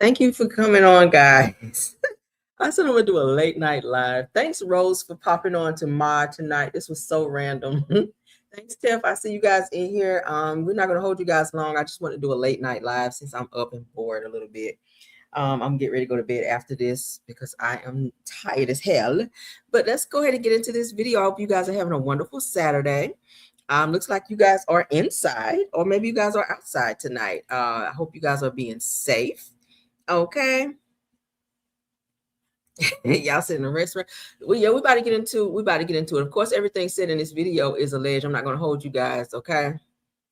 Thank you for coming on, guys. I said I'm gonna do a late night live. Thanks, Rose, for popping on to Mod tonight. This was so random. Thanks, Tiff. I see you guys in here. We're not gonna hold you guys long. I just want to do a late night live since I'm up and bored a little bit. I'm getting ready to go to bed after this because I am tired as hell. But let's go ahead and get into this video. I hope you guys are having a wonderful Saturday. Looks like you guys are inside, or maybe you guys are outside tonight. I hope you guys are being safe. Okay. Y'all sit in a restaurant. We about to get into it. Of course, everything said in this video is alleged. I'm not gonna hold you guys, okay?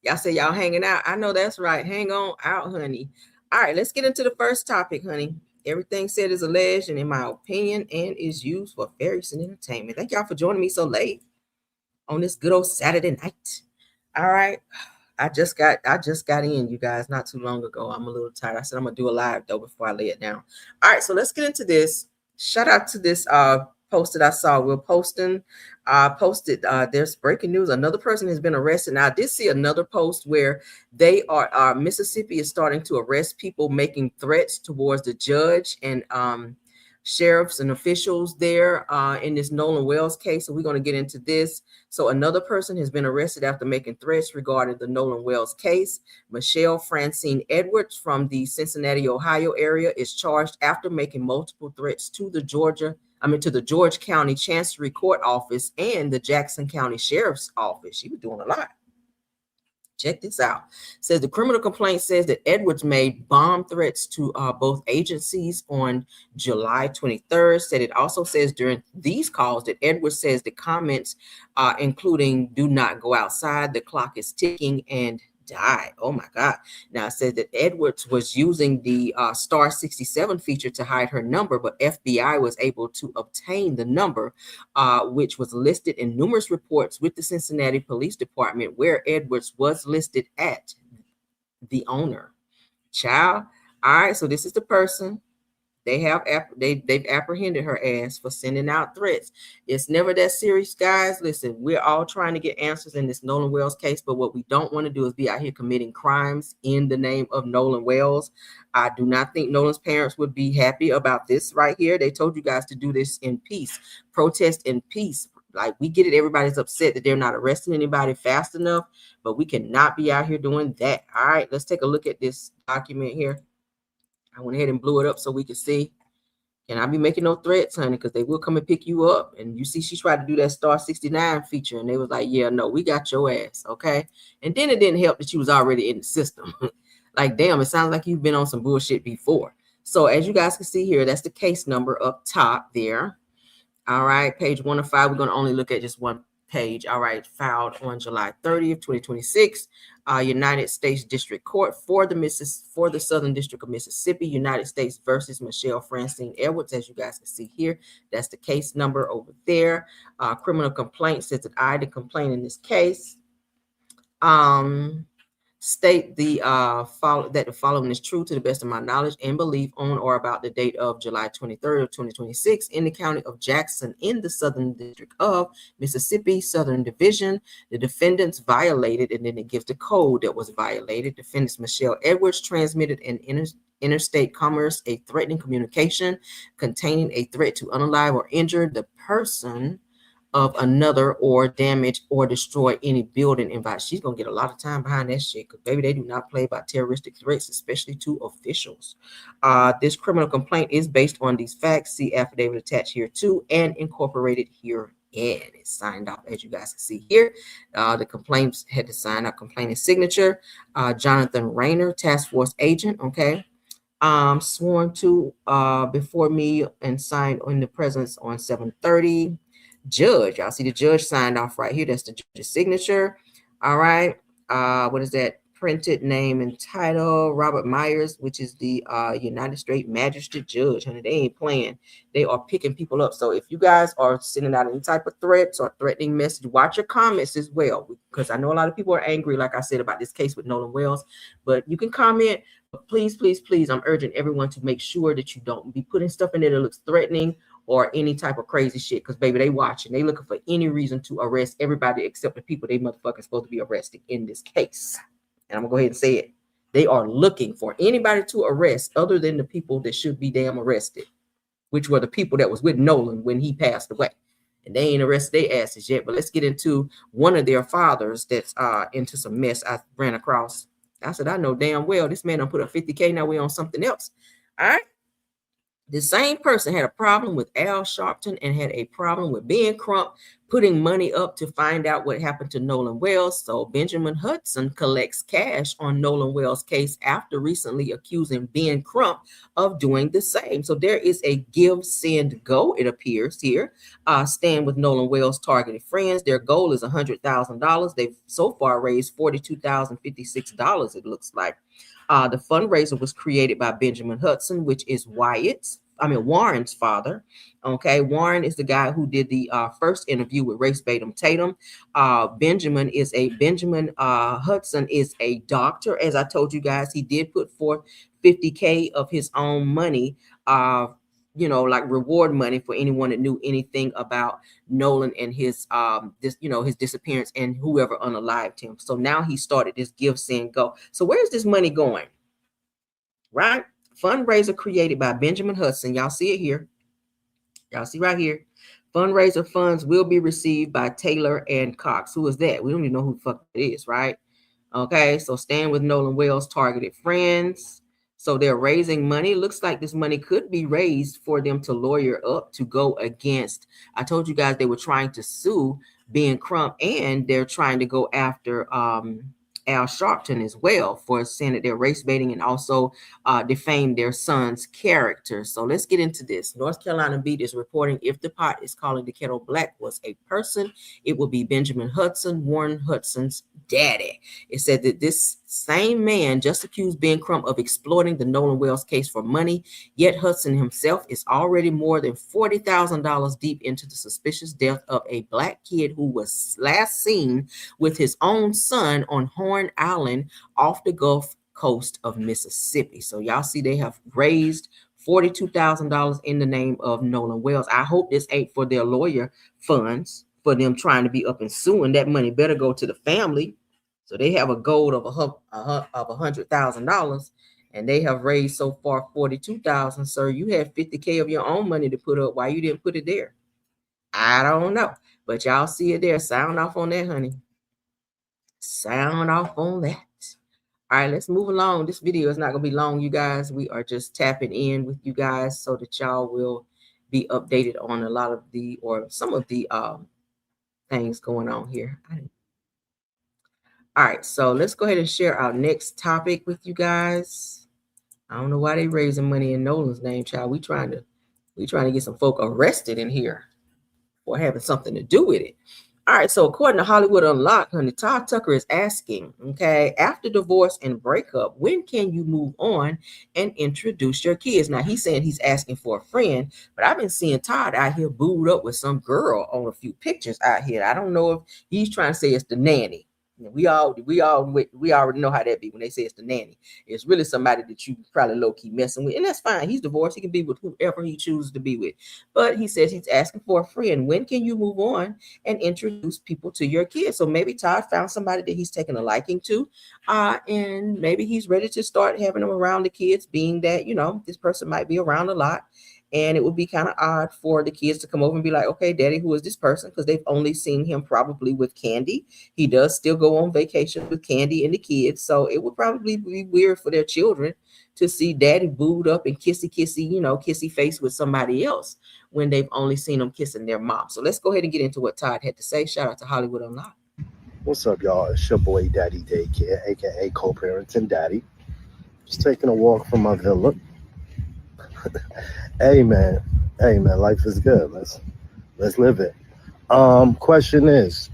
Y'all say y'all hanging out. I know that's right. Hang on out, honey. All right, let's get into the first topic, honey. Everything said is alleged and in my opinion and is used for various and entertainment. Thank y'all for joining me so late on this good old Saturday night. All right. I just got in, you guys, not too long ago. I'm a little tired. I said I'm gonna do a live though before I lay it down. All right, so let's get into this. Shout out to this post that I saw. We're posted. There's breaking news. Another person has been arrested. Now I did see another post where they are Mississippi is starting to arrest people making threats towards the judge and sheriffs and officials there in this Nolan Wells case. So we're going to get into this. So another person has been arrested after making threats regarding the Nolan Wells case. Michelle Francine Edwards from the Cincinnati, Ohio area is charged after making multiple threats to the George County Chancery Court Office and the Jackson County Sheriff's Office. She was doing a lot. Check this out. It says the criminal complaint says that Edwards made bomb threats to both agencies on July 23rd. Said it also says during these calls that Edwards says the comments, including "do not go outside," "the clock is ticking," and "die." Oh my God. Now it says that Edwards was using the star 67 feature to hide her number, but FBI was able to obtain the number, which was listed in numerous reports with the Cincinnati Police Department, where Edwards was listed at the owner. Child. All right, so this is the person. They've apprehended her ass for sending out threats. It's never that serious, guys. Listen, we're all trying to get answers in this Nolan Wells case, but what we don't want to do is be out here committing crimes in the name of Nolan Wells. I do not think Nolan's parents would be happy about this right here. They told you guys to do this in peace, protest in peace. Like, we get it, everybody's upset that they're not arresting anybody fast enough, but we cannot be out here doing that. All right, let's take a look at this document here. I went ahead and blew it up so we could see. And I'll be making no threats, honey, because they will come and pick you up. And you see, she tried to do that star 69 feature, and they was like, yeah, no, we got your ass, okay? And then it didn't help that she was already in the system. Like, damn, it sounds like you've been on some bullshit before. So as you guys can see here, that's the case number up top there. All right, page 1 of 5. We're going to only look at just one page. All right, filed on July 30th, 2026, United States District Court for the Southern District of Mississippi, United States versus Michelle Francine Edwards. As you guys can see here, that's the case number over there. Criminal complaint says that I did complain in this case. State that the following is true to the best of my knowledge and belief on or about the date of July 23rd of 2026 in the county of Jackson in the Southern District of Mississippi, Southern Division. The defendants violated, and then it gives the code that was violated. Defendants Michelle Edwards transmitted an interstate commerce a threatening communication containing a threat to unalive or injure the person of another or damage or destroy any building involved. She's gonna get a lot of time behind that shit, because baby, they do not play by terroristic threats, especially to officials. This criminal complaint is based on these facts. See affidavit attached here too and incorporated here. And it's signed off, as you guys can see here. The complaints had to sign up complainant's signature. Jonathan Rayner, task force agent. Okay. Sworn to before me and signed in the presence on 7/30. Judge, y'all see the judge signed off right here. That's the judge's signature. All right. What is that? Printed name and title, Robert Myers, which is the United States Magistrate Judge. Honey, they ain't playing. They are picking people up. So if you guys are sending out any type of threats or threatening message, watch your comments as well, because I know a lot of people are angry, like I said, about this case with Nolan Wells. But you can comment. But please, please, please, I'm urging everyone to make sure that you don't be putting stuff in there that looks threatening or any type of crazy shit, because baby, they watching. They looking for any reason to arrest everybody except the people they motherfucking supposed to be arresting in this case. And I'm gonna go ahead and say it. They are looking for anybody to arrest other than the people that should be damn arrested, which were the people that was with Nolan when he passed away. And they ain't arrested their asses yet. But let's get into one of their fathers that's into some mess I ran across. I said, I know damn well this man done put up 50K. Now we on something else. All right. The same person had a problem with Al Sharpton and had a problem with Ben Crump putting money up to find out what happened to Nolan Wells. So Benjamin Hudson collects cash on Nolan Wells' case after recently accusing Ben Crump of doing the same. So there is a give, send, go, it appears here. Stand with Nolan Wells' targeted friends. Their goal is $100,000. They've so far raised $42,056, it looks like. The fundraiser was created by Benjamin Hudson, which is Warren's father. Okay, Warren is the guy who did the first interview with Race Batum Tatum. Benjamin Hudson is a doctor. As I told you guys, he did put forth 50K of his own money, like reward money for anyone that knew anything about Nolan and his his disappearance and whoever unalived him. So now he started this give, send, go. So where's this money going? Right? Fundraiser created by Benjamin Hudson. Y'all see it here. Y'all see right here. Fundraiser funds will be received by Taylor and Cox. Who is that? We don't even know who the fuck it is, right? Okay, so stand with Nolan Wells' targeted friends. So they're raising money. Looks like this money could be raised for them to lawyer up to go against. I told you guys they were trying to sue Ben Crump, and they're trying to go after Al Sharpton as well for saying that they're race baiting and also defame their son's character. So let's get into this. North Carolina Beat is reporting if the pot is calling the kettle black was a person, it will be Benjamin Hudson, Warren Hudson's daddy. It said that this same man just accused Ben Crump of exploiting the Nolan Wells case for money, yet Hudson himself is already more than $40,000 deep into the suspicious death of a black kid who was last seen with his own son on Horn Island off the Gulf Coast of Mississippi. So y'all see they have raised $42,000 in the name of Nolan Wells. I hope this ain't for their lawyer funds for them trying to be up and suing. That money better go to the family. So they have a goal of $100,000, and they have raised so far $42,000. Sir, you had 50K of your own money to put up. Why you didn't put it there? I don't know, but y'all see it there. Sound off on that, honey. Sound off on that. All right, let's move along. This video is not going to be long, you guys. We are just tapping in with you guys so that y'all will be updated on a lot of some of the things going on here. All right, so let's go ahead and share our next topic with you guys. I don't know why they raising money in Nolan's name, child. We trying to get some folk arrested in here for having something to do with it. All right, so according to Hollywood Unlocked, honey, Todd Tucker is asking, okay, after divorce and breakup, when can you move on and introduce your kids? Now, he's saying he's asking for a friend, but I've been seeing Todd out here booed up with some girl on a few pictures out here. I don't know if he's trying to say it's the nanny. We already know how that be when they say it's the nanny. It's really somebody that you probably low-key messing with, and that's fine. He's divorced. He can be with whoever he chooses to be with. But he says he's asking for a friend. When can you move on and introduce people to your kids? So maybe Todd found somebody that he's taken a liking to, and maybe he's ready to start having them around the kids, being that, this person might be around a lot. And it would be kind of odd for the kids to come over and be like, okay, daddy, who is this person? Because they've only seen him probably with Kandi. He does still go on vacation with Kandi and the kids. So it would probably be weird for their children to see daddy booed up and kissy face with somebody else when they've only seen them kissing their mom. So let's go ahead and get into what Todd had to say. Shout out to Hollywood Unlocked. What's up, y'all? It's your boy, Daddy Daycare, a.k.a. co-parenting daddy. Just taking a walk from my villa. Hey man, life is good. Let's live it. Question is,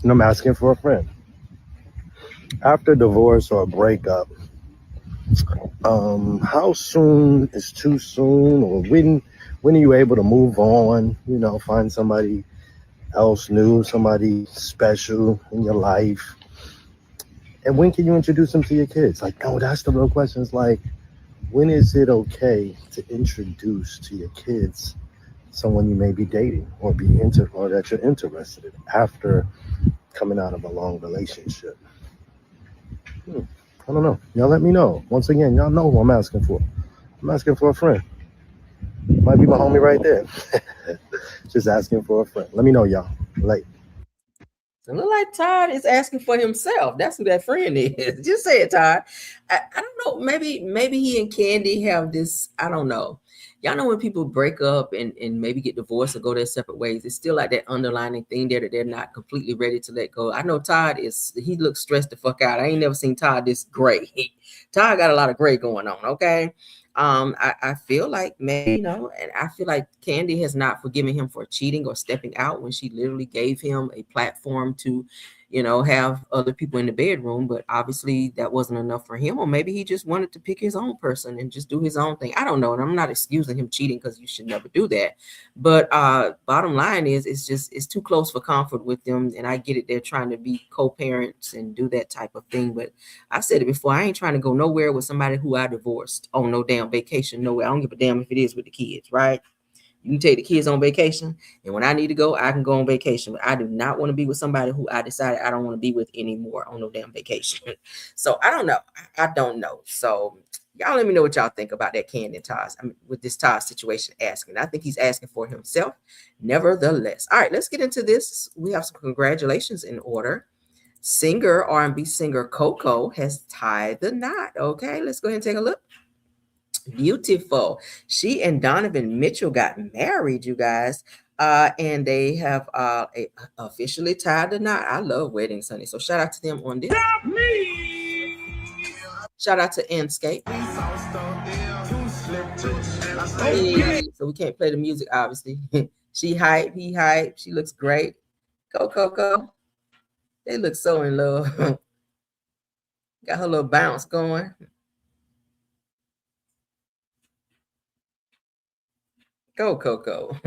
and I'm asking for a friend. After divorce or a breakup, how soon is too soon, or when are you able to move on? Find somebody else new, somebody special in your life, and when can you introduce them to your kids? That's the real question. It's like, when is it okay to introduce to your kids someone you may be dating or that you're interested in after coming out of a long relationship? I don't know. Y'all let me know. Once again, y'all know who I'm asking for. I'm asking for a friend. Might be my homie right there. Just asking for a friend. Let me know, y'all. Like, So look like Todd is asking for himself. That's who that friend is. Just say it, Todd. I don't know. Maybe he and Kandi have this. I don't know. Y'all know when people break up and maybe get divorced or go their separate ways, it's still like that underlining thing there that they're not completely ready to let go. I know Todd he looks stressed the fuck out. I ain't never seen Todd this gray. Todd got a lot of gray going on, okay? I feel like maybe, and I feel like Kandi has not forgiven him for cheating or stepping out when she literally gave him a platform to, have other people in the bedroom. But obviously that wasn't enough for him, or maybe he just wanted to pick his own person and just do his own thing. I don't know. And I'm not excusing him cheating, because you should never do that. But bottom line is, it's too close for comfort with them. And I get it. They're trying to be co-parents and do that type of thing. But I said it before, I ain't trying to go nowhere with somebody who I divorced on no damn vacation. Nowhere. I don't give a damn if it is with the kids, right? You can take the kids on vacation, and when I need to go, I can go on vacation. But I do not want to be with somebody who I decided I don't want to be with anymore on no damn vacation. So I don't know. I don't know. So y'all let me know what y'all think about that Kandi and Todd. I mean, with this Todd situation asking. I think he's asking for himself. Nevertheless. All right, let's get into this. We have some congratulations in order. Singer, R&B singer Coco has tied the knot. Okay, let's go ahead and take a look. Beautiful. She and Donovan Mitchell got married, you guys. And they have officially tied the knot. I love weddings, honey. So shout out to them on this. Shout out to Enscape. Hey, so we can't play the music, obviously. She hype, he hype. She looks great. Coco. They look so in love. Got her little bounce going. Go, Coco.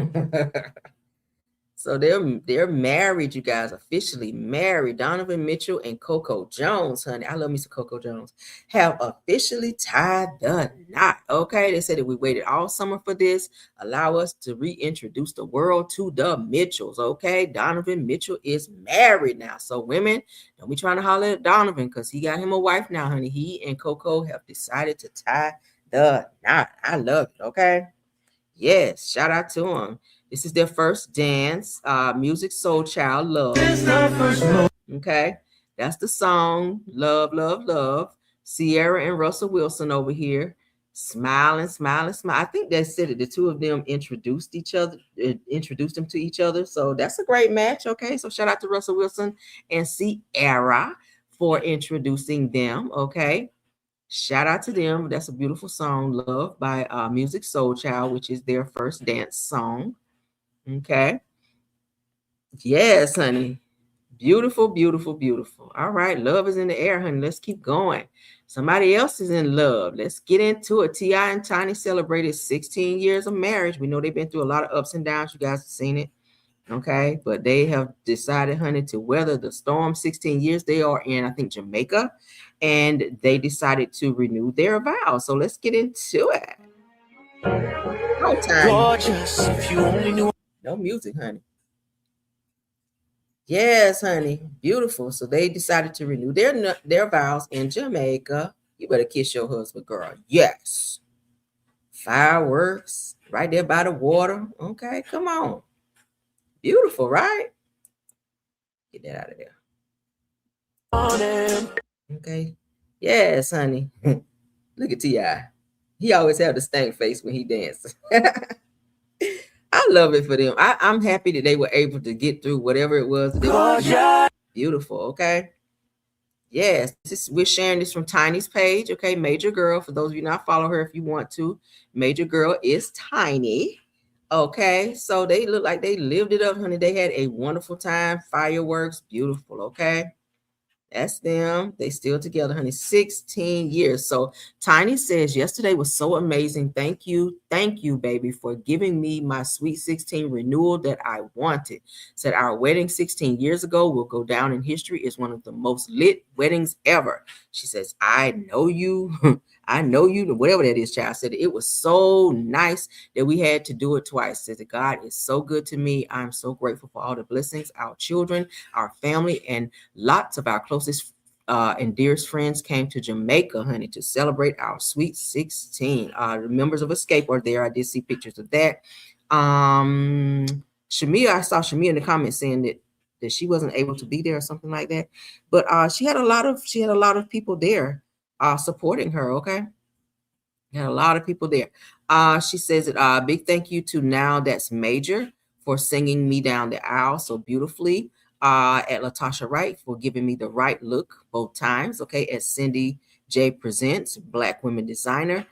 So they're married, you guys, officially married. Donovan Mitchell and Coco Jones, honey. I love me some Coco Jones. Have officially tied the knot. Okay, they said that we waited all summer for this. Allow us to reintroduce the world to the Mitchells. Okay, Donovan Mitchell is married now. So women, don't be trying to holler at Donovan, because he got him a wife now, honey. He and Coco have decided to tie the knot. I love it. Okay. Yes, shout out to them. This is their first dance. Music Soul Child, Love. Okay, that's the song. Love, love, love. Sierra and Russell Wilson over here. Smiling. I think they said that the two of them introduced them to each other. So that's a great match. Okay, so shout out to Russell Wilson and Sierra for introducing them. Okay. Shout out to them. That's a beautiful song, Love, by Music Soul Child, which is their first dance song. Okay. Yes, honey. Beautiful, beautiful, beautiful. All right. Love is in the air, honey. Let's keep going. Somebody else is in love. Let's get into it. T.I. and Tiny celebrated 16 years of marriage. We know they've been through a lot of ups and downs. You guys have seen it. Okay, but they have decided, honey, to weather the storm. 16 years. They are in, I think, Jamaica, and they decided to renew their vows. So let's get into it. No time. Gorgeous, if you only knew. No music, honey. Yes, honey. Beautiful. So they decided to renew their vows in Jamaica. You better kiss your husband, girl. Yes. Fireworks right there by the water. Okay, come on. Beautiful, right? Get that out of there. Okay. Yes, honey. Look at T.I. He always have the stank face when he dances. I love it for them. I'm happy that they were able to get through whatever it was. Beautiful. Okay. Yes. We're sharing this from Tiny's page. Okay. Major Girl. For those of you not follow her, if you want to, Major Girl is Tiny. Okay, so they look like they lived it up, honey. They had a wonderful time. Fireworks, beautiful. Okay, that's them. They still together, honey. 16 years. So Tiny says, yesterday was so amazing. Thank you, baby, for giving me my sweet 16 renewal that I wanted. Said our wedding 16 years ago will go down in history as one of the most lit weddings ever. She says, I know you. I know you, whatever that is, child. Said it was so nice that we had to do it twice. Said that God is so good to me. I'm so grateful for all the blessings, our children, our family, and lots of our closest and dearest friends came to Jamaica, honey, to celebrate our sweet 16. The members of Escape are there. I did see pictures of that. Shamia, I saw Shamia in the comments saying that she wasn't able to be there or something like that. But she had a lot of people there supporting her. Okay. Had a lot of people there. She says that big thank you to Now That's Major for singing me down the aisle so beautifully. At Latasha Wright for giving me the right look both times. Okay, at Cindy J Presents, Black Women Designer.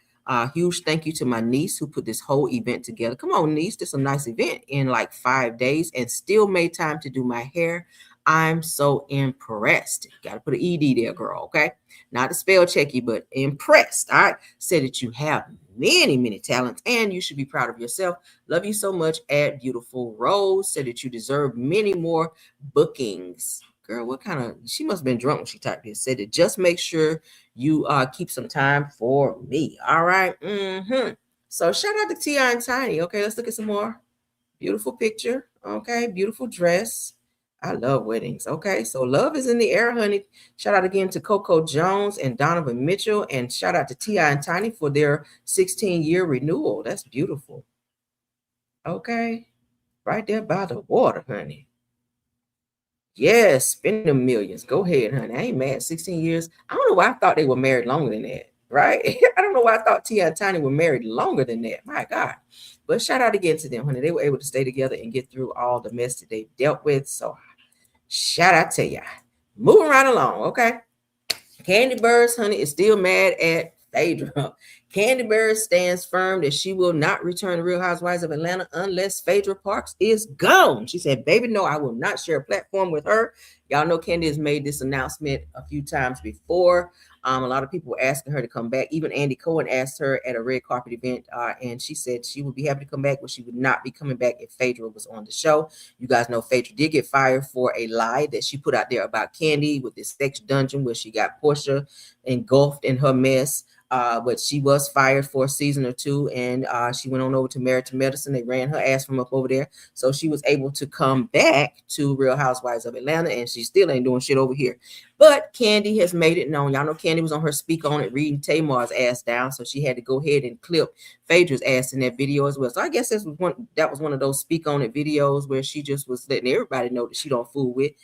Huge thank you to my niece who put this whole event together. Come on, niece, this is a nice event in like 5 days and still made time to do my hair. I'm so impressed. Got to put an ED there, girl, okay? Not to spell check you, but impressed, all right? Said that you have many, many talents and you should be proud of yourself. Love you so much, at Beautiful Rose. Said that you deserve many more bookings. Girl, what kind of, she must have been drunk when she typed this. Said that just make sure you keep some time for me, all right? So shout out to T.I. and Tiny. Okay, let's look at some more. Beautiful picture, okay? Beautiful dress. I love weddings. Okay, so love is in the air, honey. Shout out again to Coco Jones and Donovan Mitchell, and shout out to T.I. and Tiny for their 16-year renewal. That's beautiful. Okay, right there by the water, honey. Yes, spend the millions. Go ahead, honey. I ain't mad. 16 years. I don't know why I thought they were married longer than that, right? I don't know why I thought T.I. and Tiny were married longer than that. My God. But shout out again to them, honey. They were able to stay together and get through all the mess that they've dealt with. So shout out to ya. Moving right along, okay? Kandi Burruss, honey, is still mad at Phaedra. Kandi Burruss stands firm that she will not return to Real Housewives of Atlanta unless Phaedra Parks is gone. She said, baby, no, I will not share a platform with her. Y'all know Kandi has made this announcement a few times before. A lot of people were asking her to come back. Even Andy Cohen asked her at a red carpet event, and she said she would be happy to come back, but she would not be coming back if Phaedra was on the show. You guys know Phaedra did get fired for a lie that she put out there about Kandi with this sex dungeon where she got Portia engulfed in her mess. But she was fired for a season or two, and she went on over to Married to Medicine. They ran her ass from up over there, so she was able to come back to Real Housewives of Atlanta, and she still ain't doing shit over here. But Kandi has made it known. Y'all know Kandi was on her Speak On It reading Tamar's ass down, so she had to go ahead and clip Phaedra's ass in that video as well. So I guess that was one of those Speak On It videos where she just was letting everybody know that she don't fool with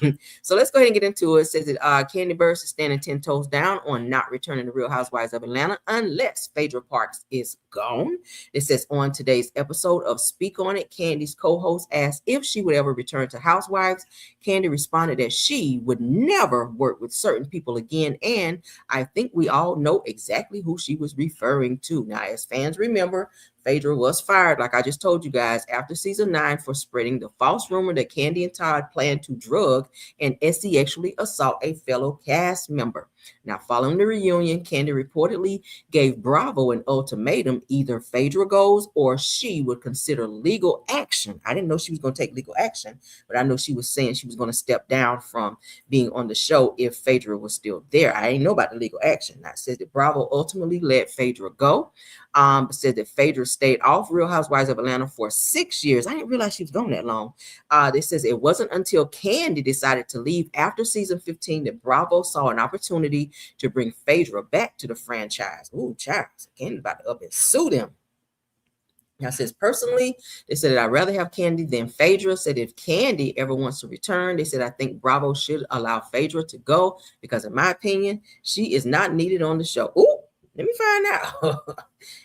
them. So let's go ahead and get into it. It says that Kandi Burruss is standing 10 toes down on not returning to Real Housewives of Atlanta unless Phaedra Parks is gone. It says on today's episode of Speak On It, Kandi's co-host asked if she would ever return to Housewives. Kandi responded that she would never work with certain people again, and I think we all know exactly who she was referring to. Now, as fans remember, Phaedra was fired, like I just told you guys, after season 9 for spreading the false rumor that Kandi and Todd planned to drug and sexually assault a fellow cast member. Now, following the reunion, Kandi reportedly gave Bravo an ultimatum: either Phaedra goes or she would consider legal action. I didn't know she was going to take legal action, but I know she was saying she was going to step down from being on the show if Phaedra was still there. I didn't know about the legal action. Now, it says that Bravo ultimately let Phaedra go. Said that Phaedra stayed off Real Housewives of Atlanta for 6 years. I didn't realize she was gone that long. This says it wasn't until Kandi decided to leave after season 15 that Bravo saw an opportunity to bring Phaedra back to the franchise. Ooh, child, Kandi about to up and sue them. Now, says personally, they said that I'd rather have Kandi than Phaedra. Said if Kandi ever wants to return, they said I think Bravo should allow Phaedra to go because, in my opinion, she is not needed on the show. Ooh. Let me find out.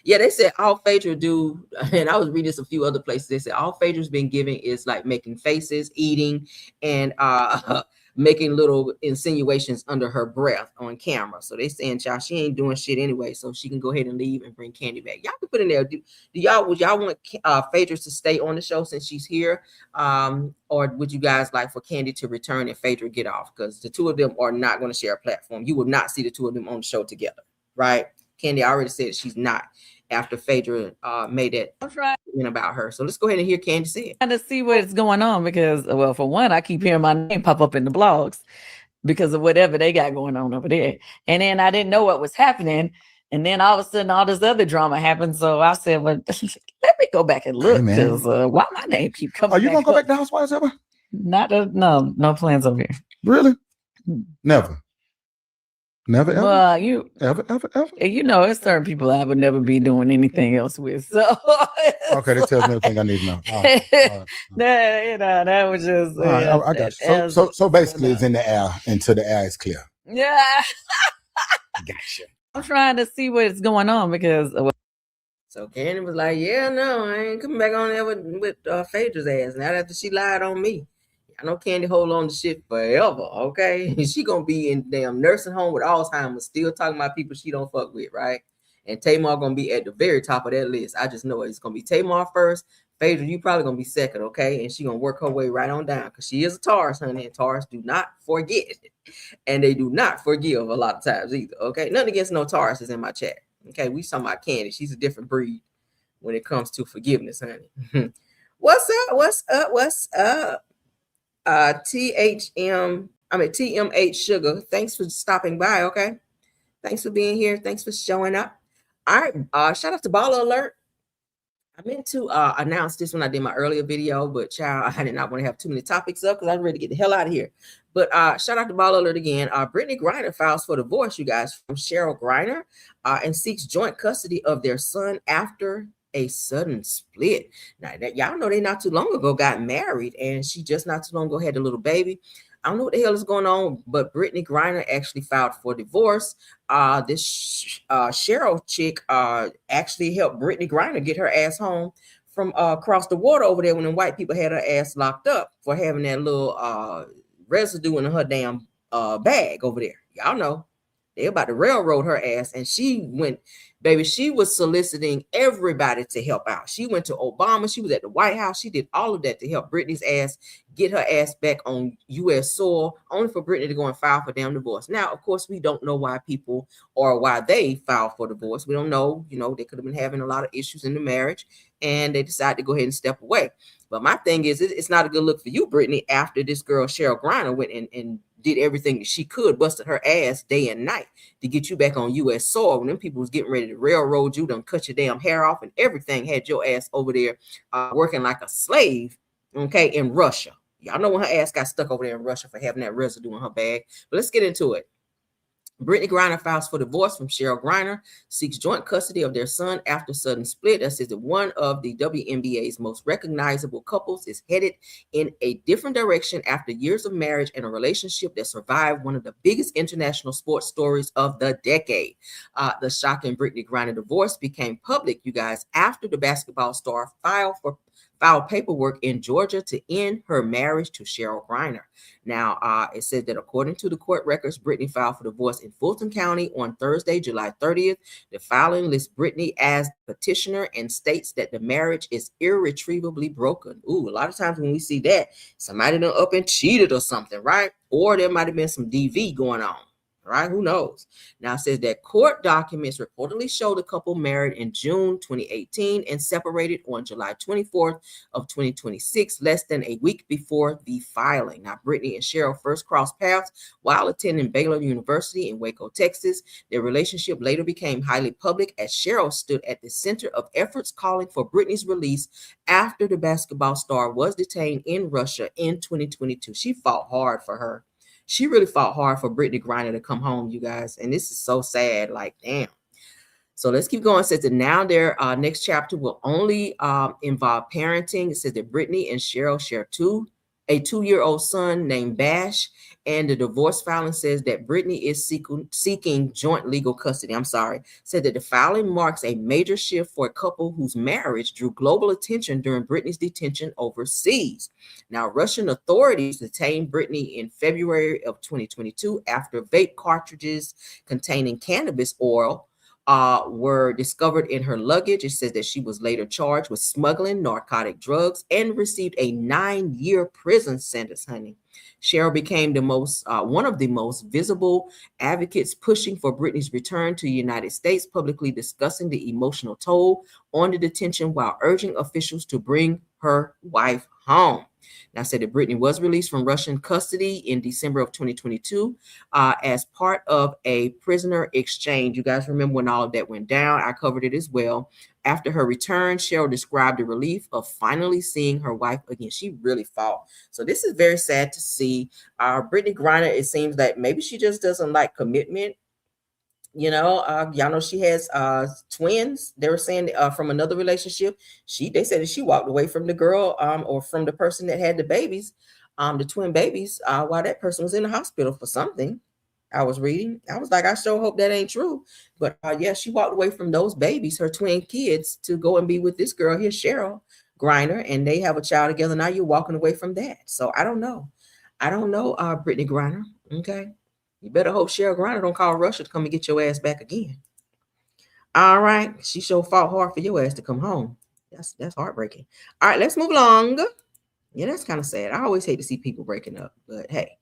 Yeah, they said all Phaedra do, and I was reading this a few other places. They said all Phaedra's been giving is like making faces, eating, and making little insinuations under her breath on camera. So they saying, child, she ain't doing shit anyway, so she can go ahead and leave and bring Kandi back. Y'all can put in there. Would y'all want Phaedra to stay on the show since she's here, or would you guys like for Kandi to return and Phaedra get off? Because the two of them are not going to share a platform. You will not see the two of them on the show together, right? Kandi already said she's not after Phaedra made that about her. So let's go ahead and hear Kandi say it. And to see what's going on because, well, for one, I keep hearing my name pop up in the blogs because of whatever they got going on over there. And then I didn't know what was happening. And then all of a sudden, all this other drama happened. So I said, well, let me go back and look because why my name keep coming? Are you going to go back to Housewives ever? No plans over here. Really? Never. Never, ever? Well, you Ever? it's certain people I would never be doing anything else with. So Okay, that tells me everything I need to know. All right. that was just All right, I got you. So basically it's in the air until the air is clear. Yeah. Gotcha. I'm trying to see what's going on because So Kandi was like, yeah, no, I ain't coming back on there with Phaedra's ass. Not after she lied on me. I know Kandi hold on to shit forever, okay? She gonna be in damn nursing home with Alzheimer's, still talking about people she don't fuck with, right? And Tamar gonna be at the very top of that list. I just know it's gonna be Tamar first. Phaedra, you probably gonna be second, okay? And she gonna work her way right on down because she is a Taurus, honey. And Taurus do not forget, and they do not forgive a lot of times either, okay? Nothing against no Taurus is in my chat, okay? We talking about Kandi. She's a different breed when it comes to forgiveness, honey. What's up? What's up? What's up? TMH Sugar. Thanks for stopping by. Okay. Thanks for being here. Thanks for showing up. All right. Shout out to Baller Alert. I meant to announce this when I did my earlier video, but child, I did not want to have too many topics up because I'm ready to get the hell out of here. But shout out to Baller Alert again. Brittany Griner files for divorce, you guys, from Cheryl Griner, and seeks joint custody of their son after a sudden split. Now, y'all know they not too long ago got married, and she just not too long ago had a little baby. I don't know what the hell is going on, but Brittany Griner actually filed for divorce. This Cheryl chick actually helped Brittany Griner get her ass home from across the water over there when the white people had her ass locked up for having that little residue in her damn bag over there. Y'all know they about to railroad her ass, and she went, baby, she was soliciting everybody to help out. She went to Obama. She was at the White House. She did all of that to help Brittany's ass get her ass back on U.S. soil, only for Brittany to go and file for damn divorce. Now, of course, we don't know why people or why they filed for divorce. We don't know. You know, they could have been having a lot of issues in the marriage, and they decided to go ahead and step away. But my thing is, it's not a good look for you, Brittany, after this girl, Cheryl Griner, went and did everything that she could, busted her ass day and night to get you back on U.S. soil. When them people was getting ready to railroad you, done cut your damn hair off and everything, had your ass over there working like a slave, okay, in Russia. Y'all know when her ass got stuck over there in Russia for having that residue in her bag. But let's get into it. Brittany Griner files for divorce from Cheryl Griner, seeks joint custody of their son after sudden split. That says that one of the WNBA's most recognizable couples is headed in a different direction after years of marriage and a relationship that survived one of the biggest international sports stories of the decade. The shocking Brittany Griner divorce became public, you guys, after the basketball star filed paperwork in Georgia to end her marriage to Cheryl Griner. Now, it said that according to the court records, Brittany filed for divorce in Fulton County on Thursday, July 30th. The filing lists Brittany as petitioner and states that the marriage is irretrievably broken. Ooh, a lot of times when we see that, somebody done up and cheated or something, right? Or there might have been some DV going on. Right? Who knows? Now it says that court documents reportedly show the couple married in June 2018 and separated on July 24th of 2026, less than a week before the filing. Now, Brittany and Cheryl first crossed paths while attending Baylor University in Waco, Texas. Their relationship later became highly public as Cheryl stood at the center of efforts calling for Brittany's release after the basketball star was detained in Russia in 2022. She fought hard for her. She really fought hard for Brittany Griner to come home, you guys. And this is so sad. Like, damn. So let's keep going. It says that now their next chapter will only involve parenting. It says that Brittany and Cheryl share a 2-year-old son named Bash. And the divorce filing says that Brittany is seeking joint legal custody. Said that the filing marks a major shift for a couple whose marriage drew global attention during Brittany's detention overseas. Now, Russian authorities detained Brittany in February of 2022 after vape cartridges containing cannabis oil were discovered in her luggage. It says that she was later charged with smuggling narcotic drugs and received a 9-year prison sentence, honey. Cheryl became one of the most visible advocates pushing for Brittany's return to the United States, publicly discussing the emotional toll on the detention while urging officials to bring her wife home. Now, I said that Brittany was released from Russian custody in December of 2022 as part of a prisoner exchange. You guys remember when all of that went down? I covered it as well. After her return, Cheryl described the relief of finally seeing her wife again. She really fought. So this is very sad to see. Brittany Griner, it seems that maybe she just doesn't like commitment. Y'all know she has twins. They were saying from another relationship. They said that she walked away from the girl or from the person that had the babies, the twin babies, while that person was in the hospital for something. I was reading. I was like, I sure hope that ain't true. But yeah, she walked away from those babies, her twin kids, to go and be with this girl here, Cheryl Griner, and they have a child together. Now you're walking away from that. So I don't know. Brittany Griner. Okay. You better hope Cheryl Griner don't call Russia to come and get your ass back again. All right. She sure fought hard for your ass to come home. That's heartbreaking. All right, let's move along. Yeah, that's kind of sad. I always hate to see people breaking up, but hey.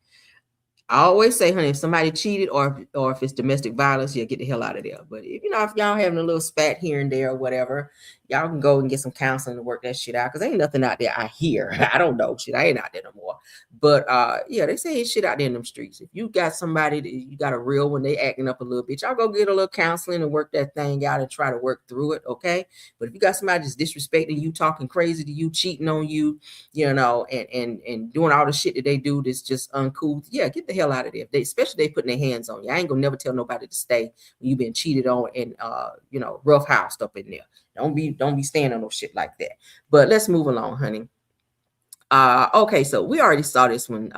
I always say, honey, if somebody cheated or if it's domestic violence, yeah, get the hell out of there. But if y'all having a little spat here and there or whatever, y'all can go and get some counseling to work that shit out. Cause ain't nothing out there I hear. I don't know shit. I ain't out there no more. But yeah, they say shit out there in them streets. If you got somebody that you got a real one, they acting up a little bit, y'all go get a little counseling and work that thing out and try to work through it. Okay. But if you got somebody just disrespecting you, talking crazy to you, cheating on you, and doing all the shit that they do that's just uncool, yeah, get the hell out of there. Especially they putting their hands on you. I ain't gonna never tell nobody to stay when you've been cheated on and rough housed up in there. Don't be staying on no shit like that. But let's move along, honey. Okay, so we already saw this one.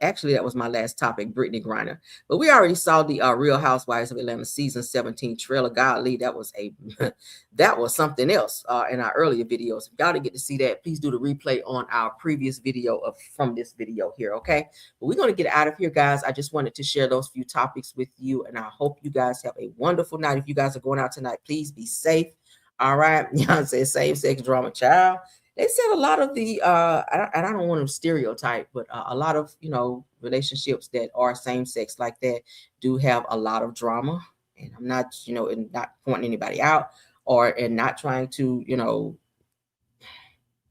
Actually, that was my last topic, Brittany Griner. But we already saw the Real Housewives of Atlanta season 17 trailer. Golly, that was something else in our earlier videos. If y'all didn't get to see that, please do the replay on our previous video from this video here. Okay, but we're gonna get out of here, guys. I just wanted to share those few topics with you, and I hope you guys have a wonderful night. If you guys are going out tonight, please be safe. All right, y'all say same-sex drama, child. They said a lot of the I don't want to stereotype, but a lot of relationships that are same sex like that do have a lot of drama. And I'm not and not pointing anybody out and not trying to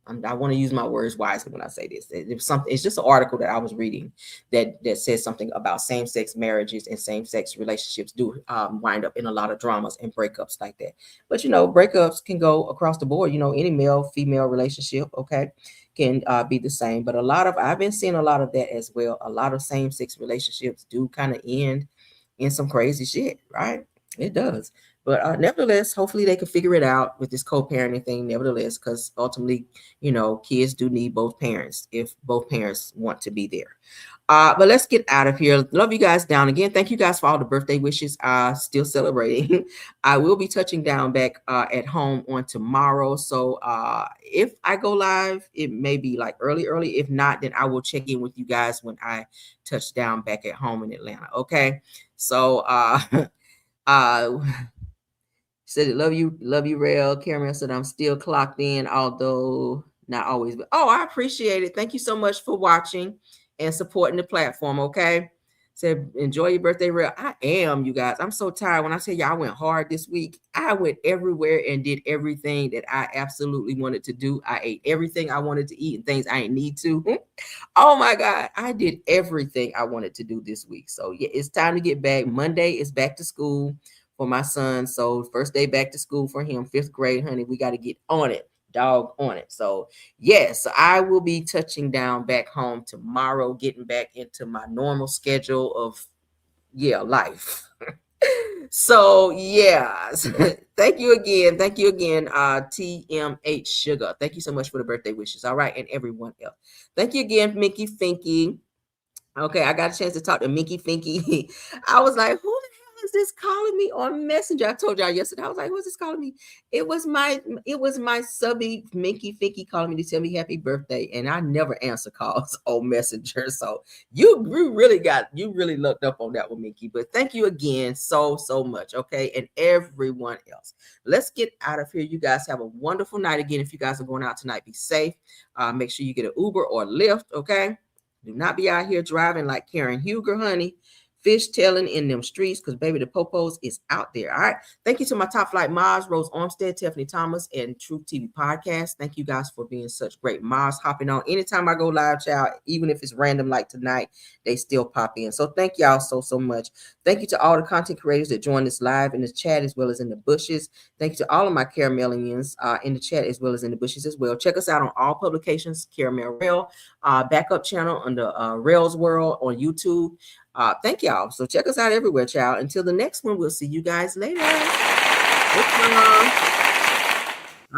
I want to use my words wisely when I say this. It's just an article that I was reading that says something about same-sex marriages and same-sex relationships do wind up in a lot of dramas and breakups like that. But breakups can go across the board. Any male-female relationship, okay, can be the same. But I've been seeing a lot of that as well. A lot of same-sex relationships do kind of end in some crazy shit, right? It does. But nevertheless, hopefully they can figure it out with this co-parenting thing, nevertheless, because ultimately, kids do need both parents if both parents want to be there. But let's get out of here. Love you guys down again. Thank you guys for all the birthday wishes. Still celebrating. I will be touching down back at home on tomorrow. So if I go live, it may be like early. If not, then I will check in with you guys when I touch down back at home in Atlanta. Okay. So said love you, Rail. Caramel said I'm still clocked in, although not always. But I appreciate it. Thank you so much for watching and supporting the platform. Okay. Said enjoy your birthday, Rail. I am, you guys. I'm so tired. When I tell you I went hard this week, I went everywhere and did everything that I absolutely wanted to do. I ate everything I wanted to eat and things I didn't need to. Oh my God. I did everything I wanted to do this week. So yeah, it's time to get back. Monday is back to school for my son. So first day back to school for him, 5th grade, honey. We got to get on it, dog on it. So yes, I will be touching down back home tomorrow, getting back into my normal schedule of life. So yeah, thank you again, TMH Sugar. Thank you so much for the birthday wishes. All right, and everyone else. Thank you again, Mickey Finky. Okay, I got a chance to talk to Mickey Finky. I was like, who the hell is this calling me on Messenger? I told y'all yesterday. I was like, who's this calling me? It was my subby Mickey Finky calling me to tell me happy birthday, and I never answer calls on Messenger. So you really looked up on that one, Mickey. But thank you again so much. Okay, and everyone else. Let's get out of here. You guys have a wonderful night. Again, if you guys are going out tonight, be safe. Make sure you get an Uber or Lyft. Okay. Do not be out here driving like Karen Huger, honey. fishtailing in them streets, because baby, the popos is out there. All right. Thank you to my top flight mods, Rose Armstead, Tiffany Thomas, and Truth TV Podcast. Thank you guys for being such great mods, hopping on anytime I go live, child. Even if it's random like tonight, they still pop in. So thank y'all so much. Thank you to all the content creators that joined us live in the chat as well as in the bushes. Thank you to all of my Caramelians in the chat as well as in the bushes as well. Check us out on all publications, Caramel Rail, backup channel under Rail's World on YouTube. Thank y'all. So check us out everywhere, child. Until the next one, we'll see you guys later.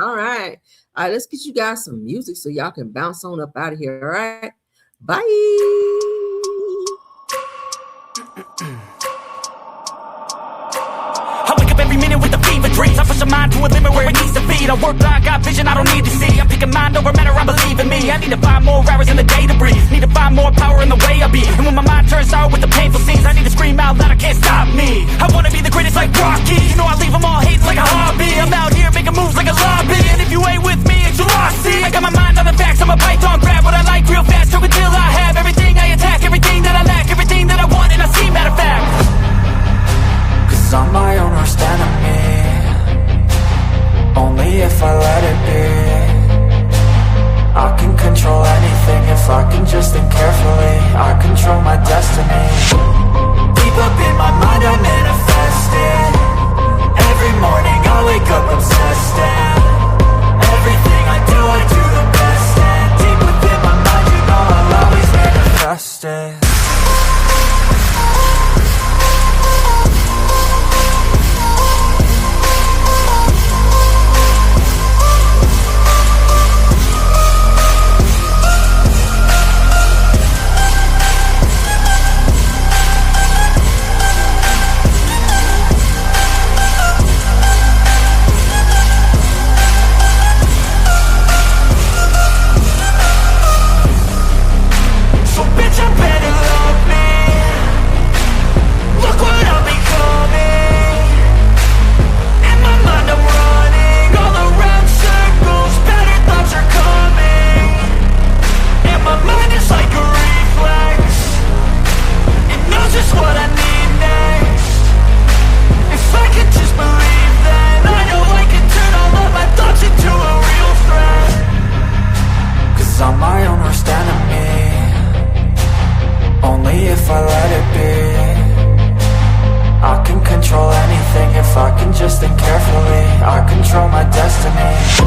All right. Let's get you guys some music so y'all can bounce on up out of here. All right. Bye. I wake up every minute with a fever dreams. I push my mind to a limit where it needs to feed. I work blind, got vision I don't need to see. I'm picking mind over matter, I believe in me. I need to find more hours in the day to breathe. Need to find more power in the way I be. And when my mind turns sour with the painful scenes, I need to scream out loud, I can't stop me. I wanna be the greatest like Rocky. You know I leave them all hating like a hobby. I'm out here making moves like a lobby. And if you ain't with me, it's your loss. See, I got my mind on the facts, I'm a python, grab what I like real fast. Till until I have everything I attack, everything that I lack, everything that I want, and I see matter of fact. Cause I'm my own worst enemy. Only if I let it be. I can control anything if I can just think carefully. I control my destiny. Deep up in my mind I manifest it. Every morning I wake up obsessed, and everything I do the best. And deep within my mind you know I'll always manifest it. I'm my own worst enemy. Only if I let it be. I can control anything if I can just think carefully. I control my destiny.